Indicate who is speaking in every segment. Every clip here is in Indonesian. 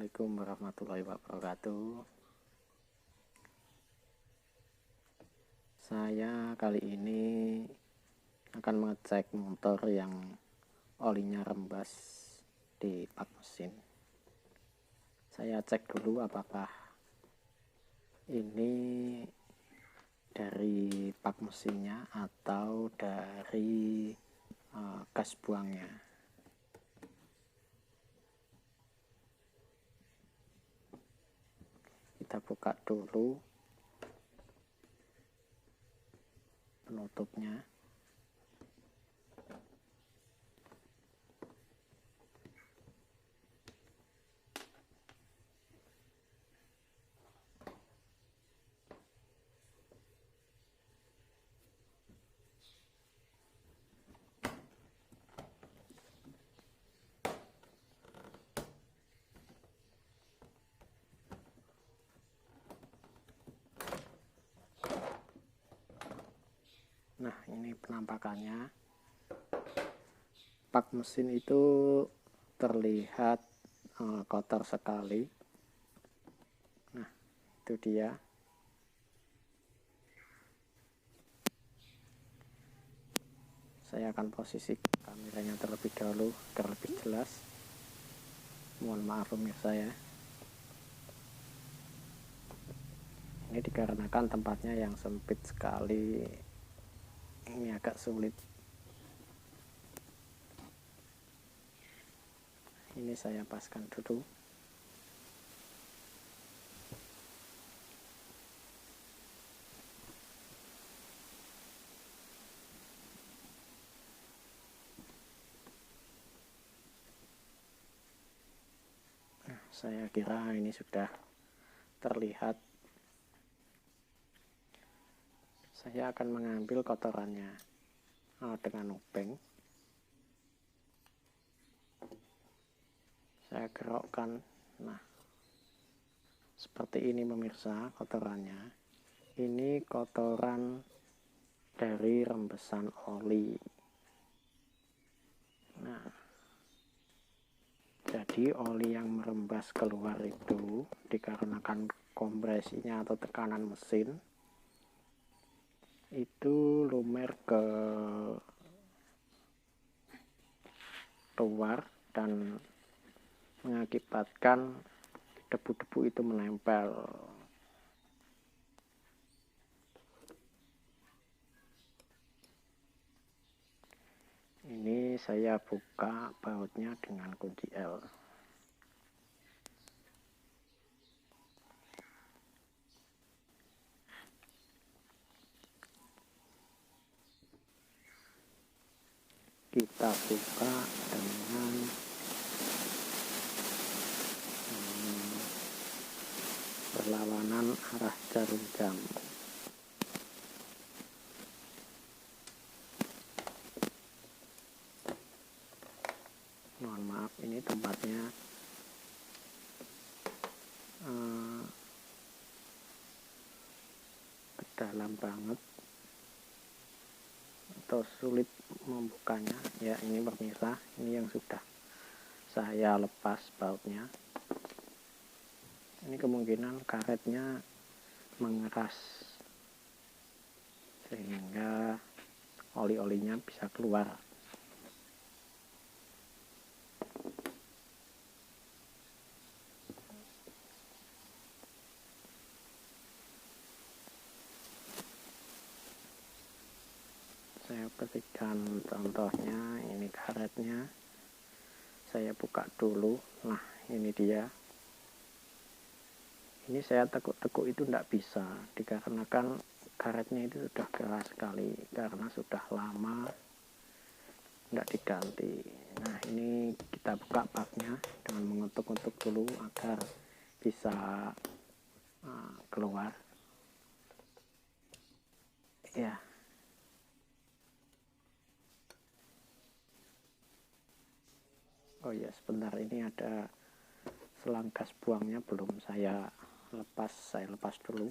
Speaker 1: Assalamualaikum warahmatullahi wabarakatuh. Saya kali ini akan mengecek motor yang olinya rembas di pak mesin. Saya cek dulu apakah ini dari pak mesinnya atau dari gas buangnya. Kita buka dulu penutupnya. Nah, ini penampakannya. Pak mesin itu terlihat kotor sekali. Nah, itu dia. Saya akan posisi kameranya terlebih dahulu agar lebih jelas. Mohon maaf pemirsa ya. Ini dikarenakan tempatnya yang sempit sekali. Ini agak sulit. Ini saya paskan dulu. Nah, saya kira ini sudah terlihat. Saya akan mengambil kotorannya dengan obeng. Saya gerokkan. Nah, seperti ini pemirsa kotorannya. Ini kotoran dari rembesan oli. Nah, jadi oli yang merembas keluar itu dikarenakan kompresinya atau tekanan mesin itu lumer ke luar dan mengakibatkan debu-debu itu menempel. Ini saya buka bautnya dengan kunci L. Kita buka dengan berlawanan arah jarum jam. Mohon maaf, ini tempatnya dalam banget atau sulit membukanya ya. Ini pemirsa, ini yang sudah saya lepas bautnya. Ini kemungkinan karetnya mengeras sehingga oli-olinya bisa keluar. Saya berikan contohnya. Ini karetnya, saya buka dulu. Nah, ini dia. Ini saya tekuk-tekuk itu tidak bisa dikarenakan karetnya itu sudah keras sekali karena sudah lama tidak diganti. Nah, ini kita buka baknya dengan mengetuk-ngetuk dulu agar bisa keluar ya. Oh ya, sebentar, ini ada selang gas buangnya belum saya lepas dulu.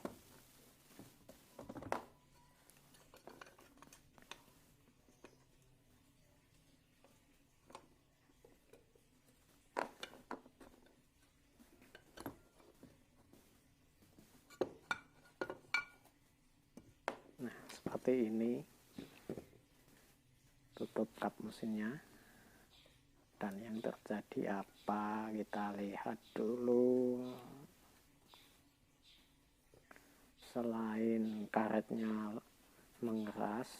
Speaker 1: seperti ini tutup kap mesinnya. Dan yang terjadi apa, kita lihat dulu. Selain karetnya mengeras,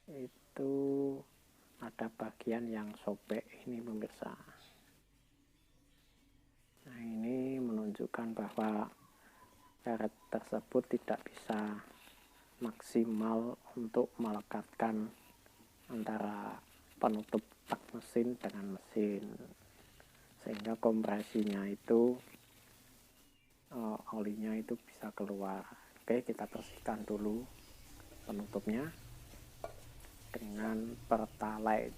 Speaker 1: itu ada bagian yang sobek ini pemirsa. Nah, ini menunjukkan bahwa karet tersebut tidak bisa maksimal untuk melekatkan antara penutup tak mesin dengan mesin, sehingga kompresinya itu olinya itu bisa keluar. Oke, kita bersihkan dulu penutupnya dengan pertalite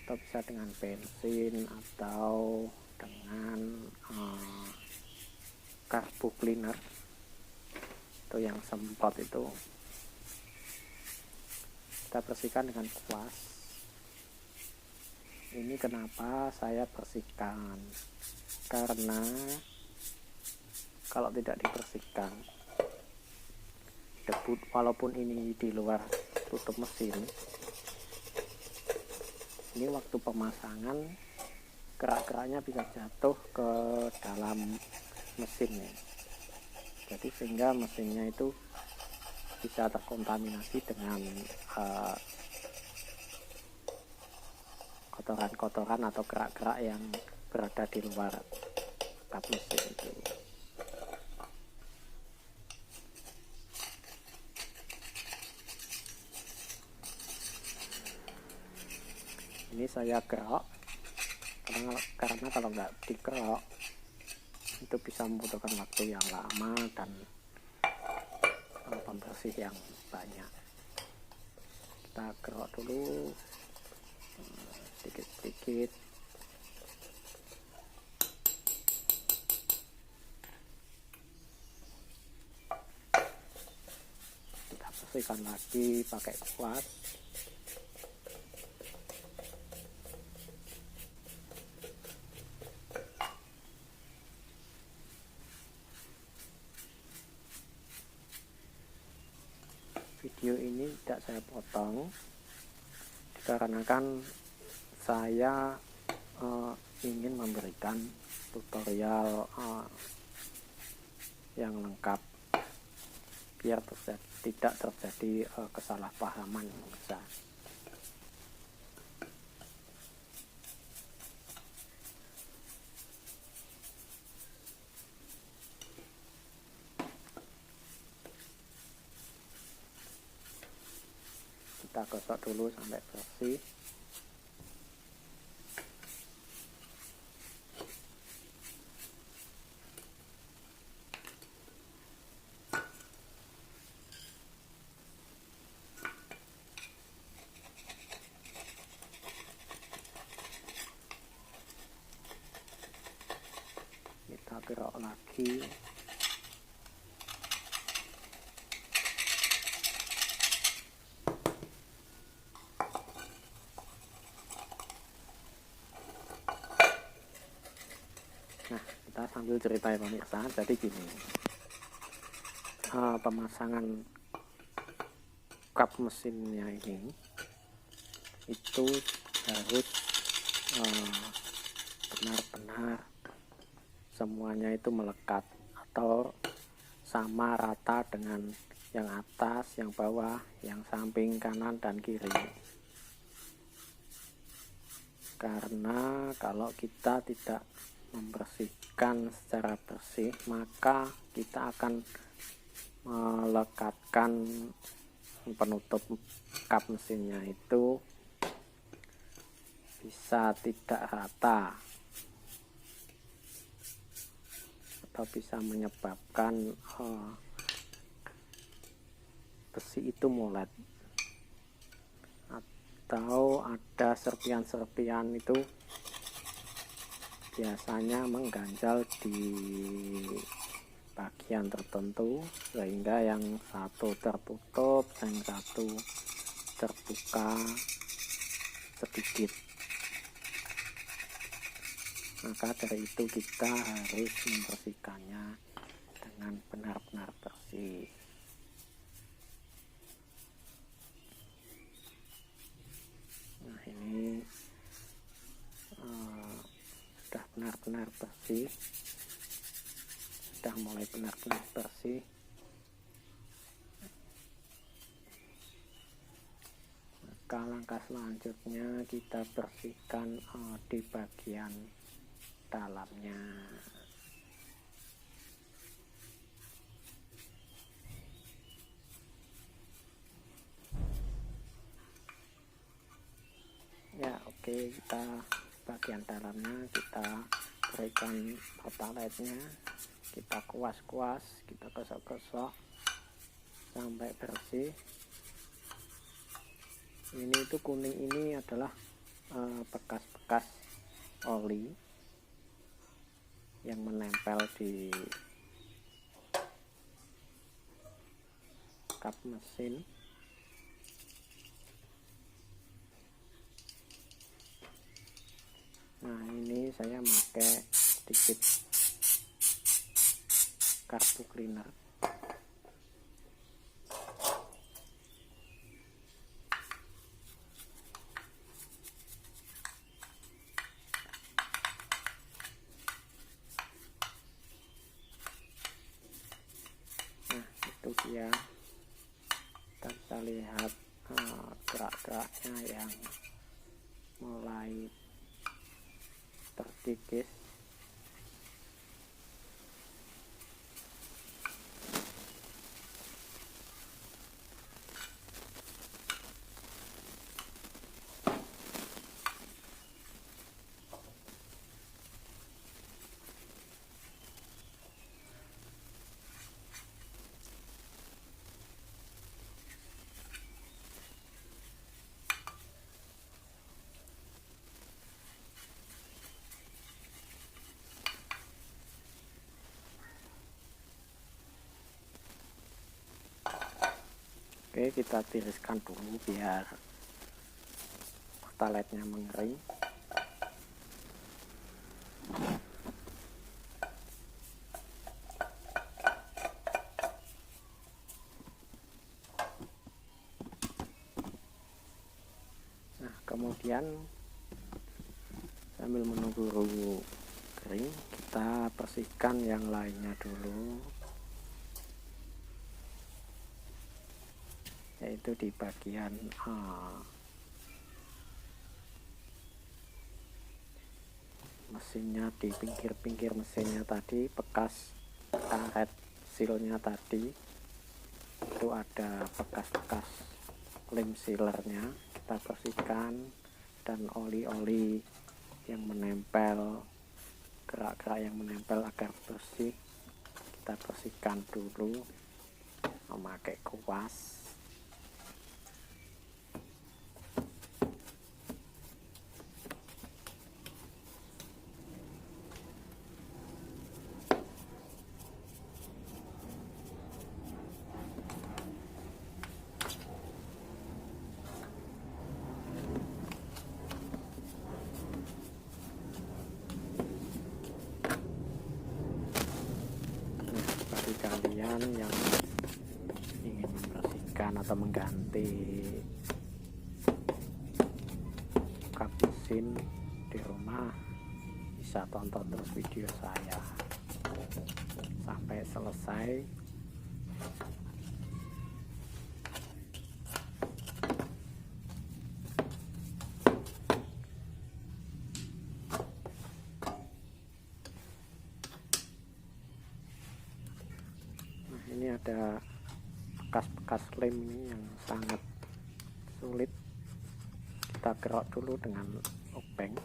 Speaker 1: atau bisa dengan bensin atau dengan carbo cleaner itu yang semprot itu. Kita bersihkan dengan kuas. Ini kenapa saya bersihkan, karena kalau tidak dibersihkan, debu walaupun ini di luar tutup mesin, ini waktu pemasangan kerak-keraknya bisa jatuh ke dalam mesinnya. Jadi sehingga mesinnya itu bisa terkontaminasi dengan kotoran-kotoran atau kerak-kerak yang berada di luar kap mesin itu. Ini saya kerok karena kalau nggak dikerok itu bisa membutuhkan waktu yang lama dan pembersih yang banyak. Kita kerok dulu sedikit-sedikit. Kita bersihkan lagi pakai kuas. Video ini tidak saya potong dikarenakan saya ingin memberikan tutorial yang lengkap biar tidak terjadi kesalahpahaman pemirsa. Kita gosok dulu sampai bersih. Kita kerok lagi. Nah, kita sambil cerita ya pemirsa. Jadi gini, pemasangan kap mesinnya ini itu harus benar-benar semuanya itu melekat atau sama rata dengan yang atas, yang bawah, yang samping kanan dan kiri. Karena kalau kita tidak membersihkan secara bersih, maka kita akan melekatkan penutup kap mesinnya itu bisa tidak rata atau bisa menyebabkan besi itu molet atau ada serpian-serpian itu biasanya mengganjal di bagian tertentu sehingga yang satu tertutup, yang satu terbuka sedikit. Maka dari itu kita harus membersihkannya dengan benar-benar bersih. benar-benar bersih, maka langkah selanjutnya kita bersihkan di bagian dalamnya. Ya oke, kita bagian dalamnya kita berikan pertaletnya, kita kuas-kuas, kita gosok-gosok sampai bersih. Ini itu kuning ini adalah bekas-bekas oli yang menempel di kap mesin. Nah ini saya pakai sedikit karbu cleaner. Nah itu dia, kita bisa lihat gerak-geraknya yang mulai terkikis. Oke, kita tiriskan dulu biar pertaletnya mengering. Nah kemudian sambil menunggu kering, kita bersihkan yang lainnya dulu, yaitu di bagian mesinnya, di pinggir-pinggir mesinnya tadi, bekas karet sealnya tadi itu ada bekas-bekas lem sealernya, kita bersihkan, dan oli-oli yang menempel, gerak-gerak yang menempel agar bersih kita bersihkan dulu memakai kuas. Kalian yang ingin membersihkan atau mengganti kap mesin di rumah, bisa tonton terus video saya sampai selesai. Ini ada bekas-bekas lem ini yang sangat sulit, kita gerok dulu dengan obeng.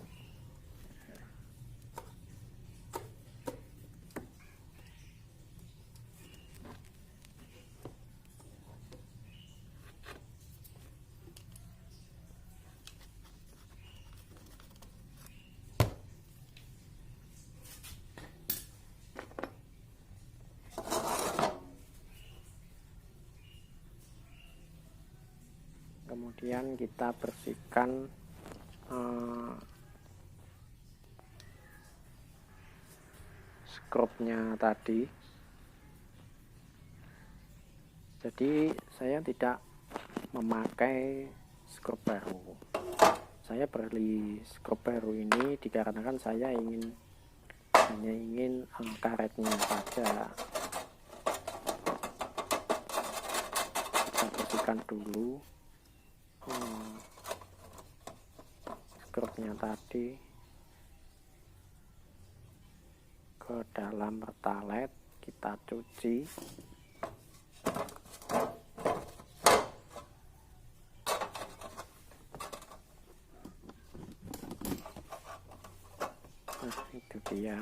Speaker 1: Kemudian kita bersihkan skrupnya tadi. Jadi saya tidak memakai skrup baru. Saya beli skrup baru ini dikarenakan saya ingin hanya ingin karetnya saja. Kita bersihkan dulu skrupnya tadi ke dalam pertalite, kita cuci. Nah, itu dia.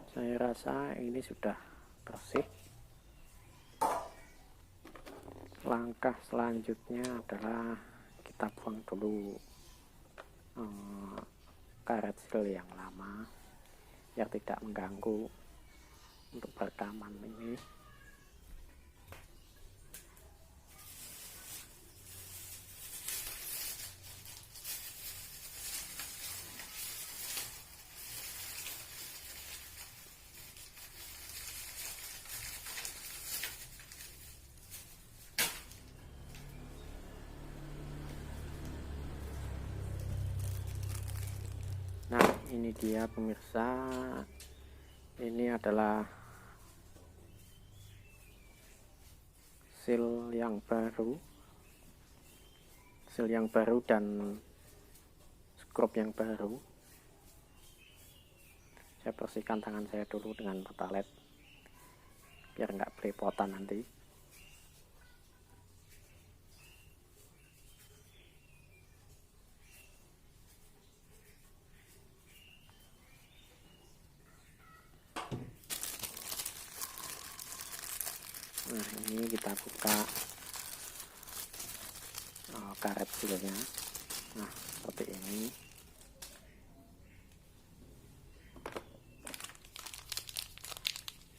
Speaker 1: Saya rasa ini sudah bersih. Langkah selanjutnya adalah kita buang dulu karet seal yang lama biar tidak mengganggu untuk perekaman ini. Nah, ini dia pemirsa, ini adalah seal yang baru dan skrup yang baru. Saya bersihkan tangan saya dulu dengan pertalite biar nggak belepotan nanti. Nah, ini kita buka karet sealnya. Nah, seperti ini.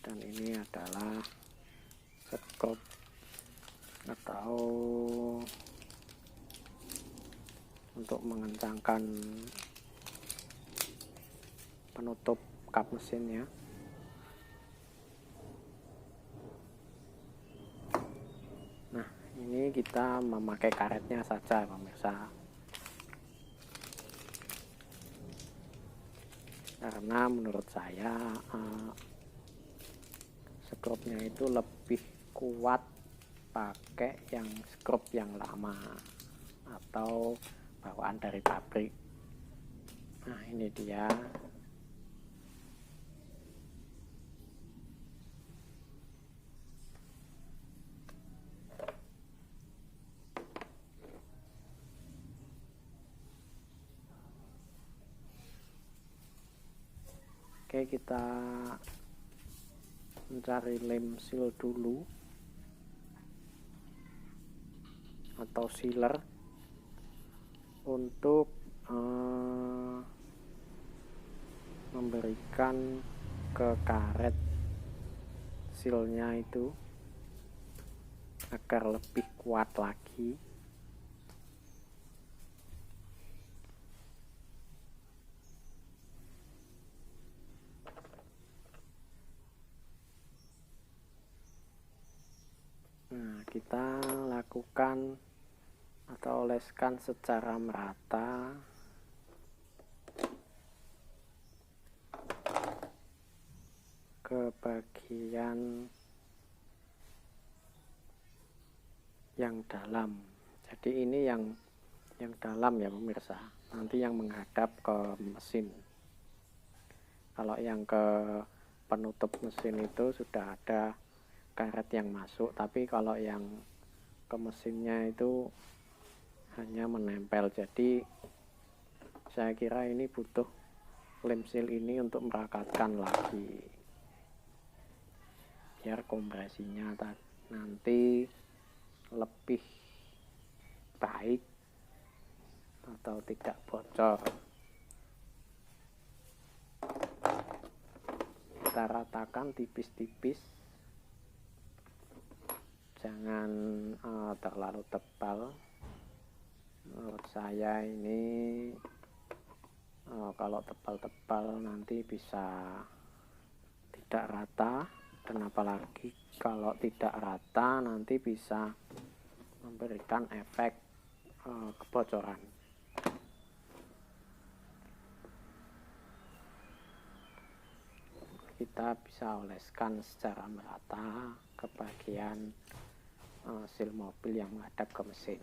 Speaker 1: Dan ini adalah skrup atau untuk mengencangkan penutup kap mesinnya. Nah, ini kita memakai karetnya saja pemirsa, karena menurut saya skrupnya itu lebih kuat pakai yang skrup yang lama atau bawaan dari pabrik. Nah, ini dia. Oke, kita mencari lem seal dulu atau sealer untuk memberikan ke karet sealnya itu agar lebih kuat lagi. Nah, kita lakukan atau oleskan secara merata ke bagian yang dalam. Jadi ini yang dalam ya pemirsa, nanti yang menghadap ke mesin. Kalau yang ke penutup mesin itu sudah ada karet yang masuk, tapi kalau yang ke mesinnya itu hanya menempel. Jadi saya kira ini butuh lem seal ini untuk merakatkan lagi biar kompresinya nanti lebih baik atau tidak bocor. Kita ratakan tipis-tipis jangan terlalu tebal. Menurut saya ini kalau tebal-tebal nanti bisa tidak rata, dan apalagi kalau tidak rata nanti bisa memberikan efek kebocoran. Kita bisa oleskan secara merata ke bagian seal mobil yang menghadap ke mesin.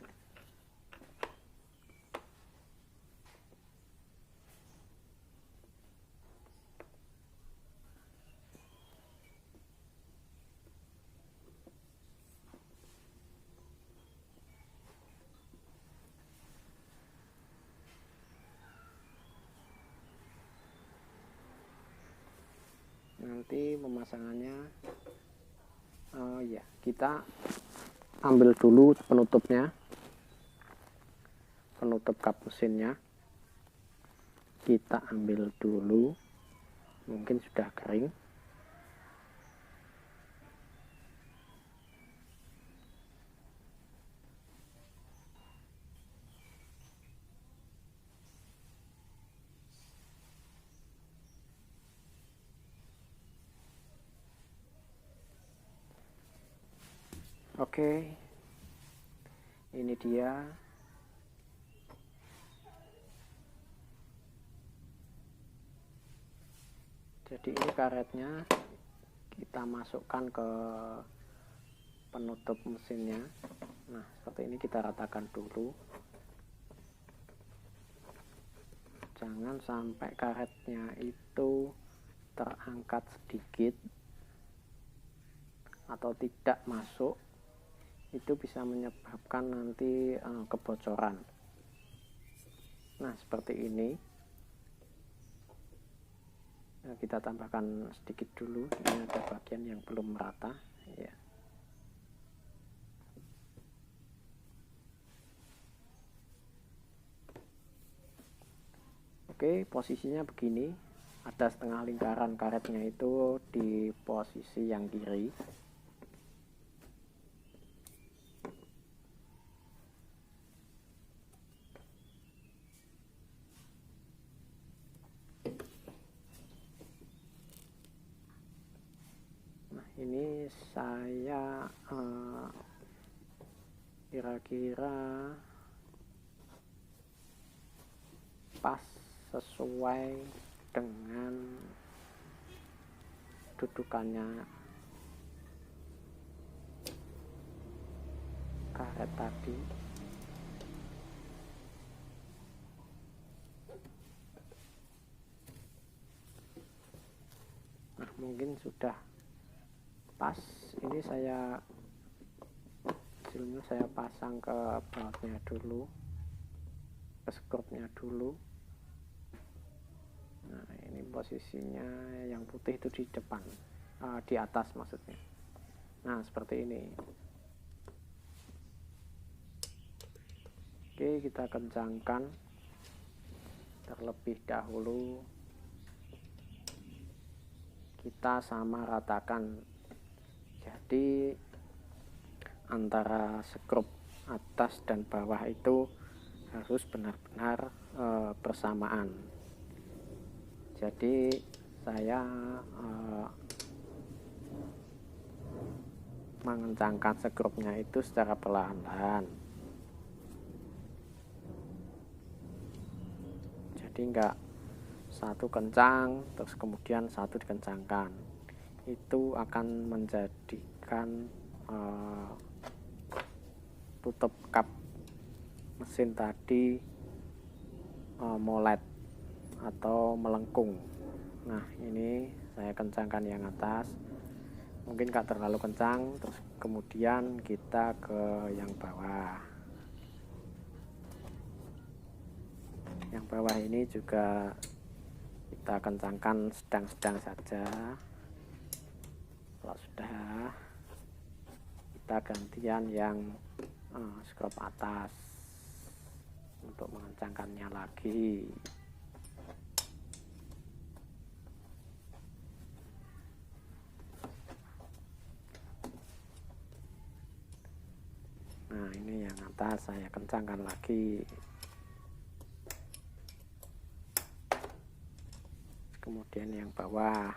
Speaker 1: Nanti pemasangannya ya kita ambil dulu penutupnya, penutup kap mesinnya kita ambil dulu, mungkin sudah kering. Oke, ini dia. Jadi ini karetnya kita masukkan ke penutup mesinnya. Nah, seperti ini kita ratakan dulu. Jangan sampai karetnya itu terangkat sedikit atau tidak masuk, itu bisa menyebabkan nanti kebocoran. Nah, seperti ini. Kita tambahkan sedikit dulu, ini ada bagian yang belum merata ya. Oke, posisinya begini, ada setengah lingkaran karetnya itu di posisi yang kiri. Ini saya kira-kira pas sesuai dengan dudukannya karet tadi. Nah, mungkin sudah pas. Ini saya hasilnya saya pasang ke bautnya dulu, ke skrupnya dulu. Nah, ini posisinya yang putih itu di depan, di atas maksudnya. Nah, seperti ini. Oke, kita kencangkan terlebih dahulu, kita sama ratakan. Jadi antara skrup atas dan bawah itu harus benar-benar bersamaan. Jadi saya mengencangkan skrupnya itu secara perlahan-lahan. Jadi enggak satu kencang terus kemudian satu dikencangkan, itu akan menjadikan tutup kap mesin tadi molet atau melengkung. Nah, ini saya kencangkan yang atas, mungkin gak terlalu kencang, terus kemudian kita ke yang bawah. Yang bawah ini juga kita kencangkan sedang-sedang saja. Kalau sudah, kita gantian yang skrup atas untuk mengencangkannya lagi. atas saya kencangkan lagi, kemudian yang bawah.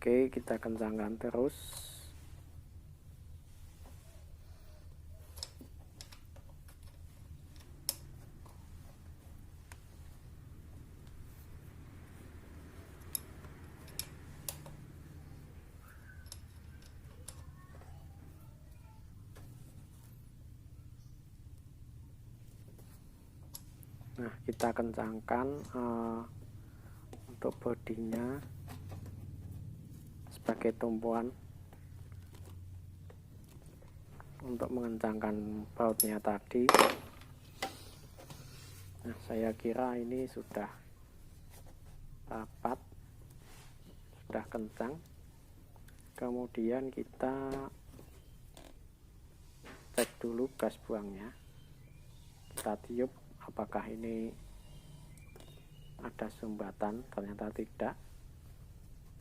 Speaker 1: Oke, kita kencangkan terus. Nah, kita kencangkan untuk bodinya sebagai tumpuan untuk mengencangkan bautnya tadi. Nah, saya kira ini sudah rapat, sudah kencang. Kemudian kita cek dulu gas buangnya, kita tiup apakah ini ada sumbatan. Ternyata tidak.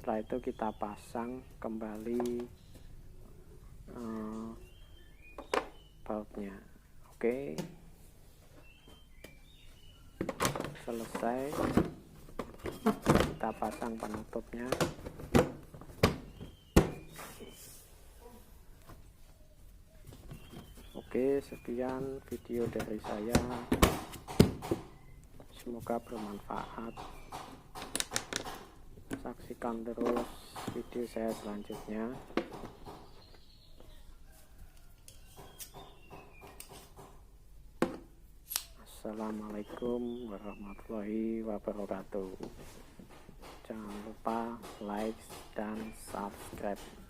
Speaker 1: Setelah itu kita pasang kembali bautnya. Oke, selesai, kita pasang penutupnya. Oke, sekian video dari saya, semoga bermanfaat. Saksikan terus video saya selanjutnya. Assalamualaikum warahmatullahi wabarakatuh. Jangan lupa like dan subscribe.